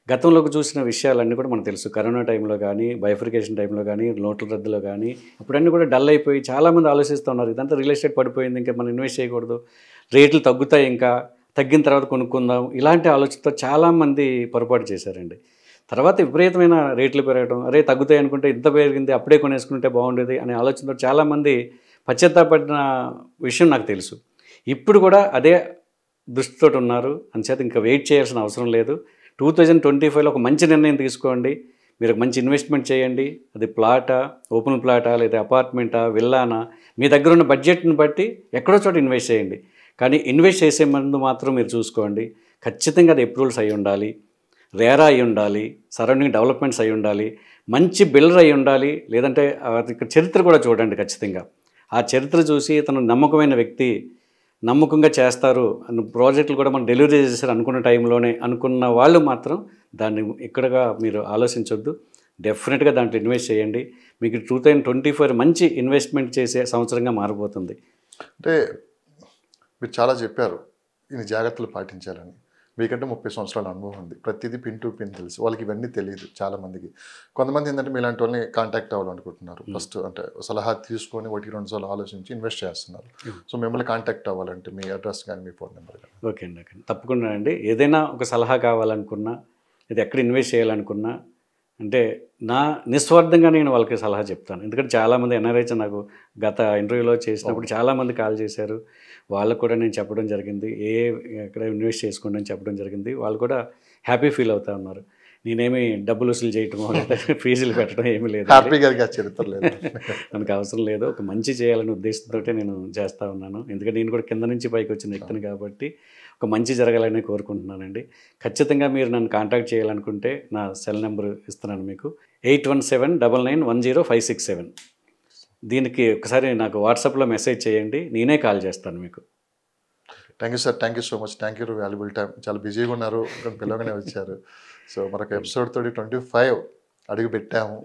గతంలోకి చూసిన విషయాలన్నీ కూడా మనకు తెలుసు. కరోనా టైంలో కానీ, బైఫర్కేషన్ టైంలో కానీ, నోట్ల రద్దులో కానీ అప్పుడన్నీ కూడా డల్ అయిపోయి చాలామంది ఆలోచిస్తూ ఉన్నారు, ఇదంతా రియల్ ఎస్టేట్ పడిపోయింది, ఇంకా మనం ఇన్వెస్ట్ చేయకూడదు, రేట్లు తగ్గుతాయి, ఇంకా తగ్గిన తర్వాత కొనుక్కుందాం, ఇలాంటి ఆలోచనతో చాలామంది పొరపాటు చేశారండి. తర్వాత విపరీతమైన రేట్లు పెరగడం, అరే తగ్గుతాయి అనుకుంటే ఇంత పెరిగింది అప్పుడే కొనేసుకుంటే బాగుండేది అనే ఆలోచనతో చాలామంది పశ్చాత్తాపడిన విషయం నాకు తెలుసు. ఇప్పుడు కూడా అదే దృష్టితో ఉన్నారు. అంచేత ఇంకా వెయిట్ చేయాల్సిన అవసరం లేదు. 2025లో ఒక మంచి నిర్ణయం తీసుకోండి. మీరు ఒక మంచి ఇన్వెస్ట్మెంట్ చేయండి. అది ప్లాటా, ఓపెన్ ప్లాటా, లేదా అపార్ట్మెంటా, విల్లానా, మీ దగ్గర ఉన్న బడ్జెట్ని బట్టి ఎక్కడో చోట ఇన్వెస్ట్ చేయండి. కానీ ఇన్వెస్ట్ చేసే ముందు మాత్రం మీరు చూసుకోండి, ఖచ్చితంగా అది అప్రూవల్స్ అయి ఉండాలి, రేరా అయి ఉండాలి, సరౌండింగ్ డెవలప్మెంట్స్ అయి ఉండాలి, మంచి బిల్డర్ అయి ఉండాలి, లేదంటే చరిత్ర కూడా చూడండి ఖచ్చితంగా. ఆ చరిత్ర చూసి ఇతను నమ్మకమైన వ్యక్తి, నమ్మకంగా చేస్తారు అన్న ప్రాజెక్టులు కూడా మనం డెలివరీ చేశారు అనుకున్న టైంలోనే అనుకున్న వాళ్ళు మాత్రం దాన్ని ఇక్కడగా మీరు ఆలోచించొద్దు. డెఫినెట్గా దాంట్లో ఇన్వెస్ట్ చేయండి. మీకు 2024 మంచి ఇన్వెస్ట్మెంట్ చేసే సంవత్సరంగా మారిపోతుంది. అంటే మీరు చాలా చెప్పారు ఇన్ని జాగ్రత్తలు పాటించాలని. మీకంటే 30 సంవత్సరాల అనుభవం ఉంది, ప్రతిదీ పిన్ టు పిన్ తెలుసు. వాళ్ళకి ఇవన్నీ తెలియదు చాలామందికి. కొంతమంది ఏంటంటే మీలాంటి వాళ్ళని కాంటాక్ట్ అవ్వాలనుకుంటున్నారు. ఫస్ట్ అంటే సలహా తీసుకొని 1-2 సార్లు ఆలోచించి ఇన్వెస్ట్ చేస్తున్నారు. సో మిమ్మల్ని కాంటాక్ట్ అవ్వాలంటే మీ అడ్రస్ కానీ మీ ఫోన్ నెంబర్ కానీ. ఓకే అండి, ఓకే, తప్పకుండా అండి. ఏదైనా ఒక సలహా కావాలనుకున్నా, ఇది ఎక్కడ ఇన్వెస్ట్ చేయాలనుకున్నా, అంటే నా నిస్వార్థంగా నేను వాళ్ళకి సలహా చెప్తాను. ఎందుకంటే చాలామంది ఎన్ఆర్ఐస్ నాకు గత ఇంటర్వ్యూలో చేసినప్పుడు చాలామంది కాల్ చేశారు. వాళ్ళకు కూడా నేను చెప్పడం జరిగింది, ఎక్కడ ఇన్వెస్ట్ చేసుకోండి అని చెప్పడం జరిగింది. వాళ్ళు కూడా హ్యాపీ ఫీల్ అవుతూ ఉన్నారు. నేనేమి డబ్బులు వసూలు చేయటమో లేదా ఫీజులు పెట్టడం ఏమీ లేదు, హ్యాపీగా చరిత్ర లేదు, మనకు అవసరం లేదు. ఒక మంచి చేయాలనే ఉద్దేశంతో నేను చేస్తూ ఉన్నాను. ఎందుకంటే నేను కూడా కింద నుంచి పైకి వచ్చిన వ్యక్తిని కాబట్టి ఒక మంచి జరగాలని కోరుకుంటున్నానండి. ఖచ్చితంగా మీరు నన్ను కాంటాక్ట్ చేయాలనుకుంటే నా సెల్ నెంబర్ ఇస్తున్నాను మీకు, 8179910567. దీనికి ఒకసారి నాకు వాట్సాప్లో మెసేజ్ చేయండి, నేనే కాల్ చేస్తాను మీకు. Thank you sir, thank you so much, thank you. Valuable time, చాలా బిజీగా ఉన్నారు, పిల్లగానే వచ్చారు. సో మరొక ఎపిసోడ్ తోటి 25 అడుగు పెట్టాము.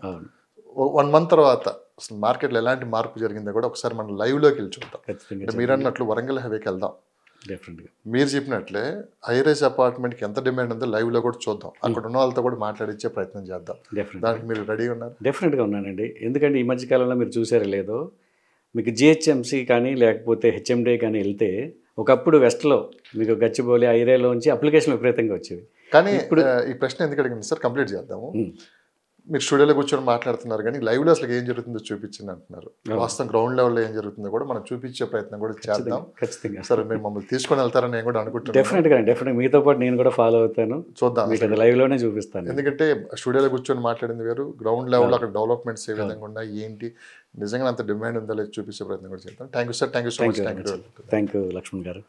1 మంత్ తర్వాత అసలు మార్కెట్లో ఎలాంటి మార్పు జరిగిందో కూడా ఒకసారి మనం లైవ్లోకి వెళ్ళి చూద్దాం. అంటే మీరు అన్నట్లు వరంగల్ హైవేకి వెళ్దాం. డెఫినెట్గా మీరు చెప్పినట్లే హైరైజ్ అపార్ట్మెంట్కి ఎంత డిమాండ్ ఉందో లైవ్లో కూడా చూద్దాం. అక్కడ ఉన్న వాళ్ళతో కూడా మాట్లాడించే ప్రయత్నం చేద్దాం. దానికి మీరు రెడీగా ఉన్నారు? డెఫినెట్గా ఉన్నానండి. ఎందుకంటే ఈ మధ్యకాలంలో మీరు చూసారో లేదో, మీకు జిహెచ్ఎంసీ కానీ లేకపోతే హెచ్ఎండే కానీ వెళ్తే ఒకప్పుడు వెస్ట్లో మీకు గచ్చిబౌలి ఐరేలోంచి అప్లికేషన్ విపరీతంగా వచ్చేవి. కానీ ఇప్పుడు ఈ ప్రశ్న ఎందుకు అడిగింది సార్, కంప్లీట్ చేద్దాము. మీరు స్టూడియోలో కూర్చొని మాట్లాడుతున్నారు కానీ లైవ్లో అసలు ఏం జరుగుతుందో చూపించింది అంటున్నారు. వాస్తవం గ్రౌండ్ లెవెల్లో ఏం జరుగుతుందో కూడా మనం చూపించే ప్రయత్నం కూడా చేద్దాం. ఖచ్చితంగా సరే, మీరు మమ్మల్ని తీసుకొని వెళ్తారని నేను కూడా అనుకుంటున్నాను. డెఫినెట్గా మీతో పాటు నేను కూడా ఫాలో అవుతాను. చూద్దాం, మీకు అది లైవ్లోనే చూపిస్తాను. ఎందుకంటే స్టూడియోలో కూర్చొని మాట్లాడింది వేరు, గ్రౌండ్ లెవెల్లో అక్కడ డెవలప్మెంట్స్ ఏ విధంగా ఉన్నాయి, ఏంటి నిజంగా అంత డిమాండ్ ఉందో లేదు చూపించే ప్రయత్నం కూడా చేద్దాం. Thank you sir, thank you so much. Thank you Lakshman గారు.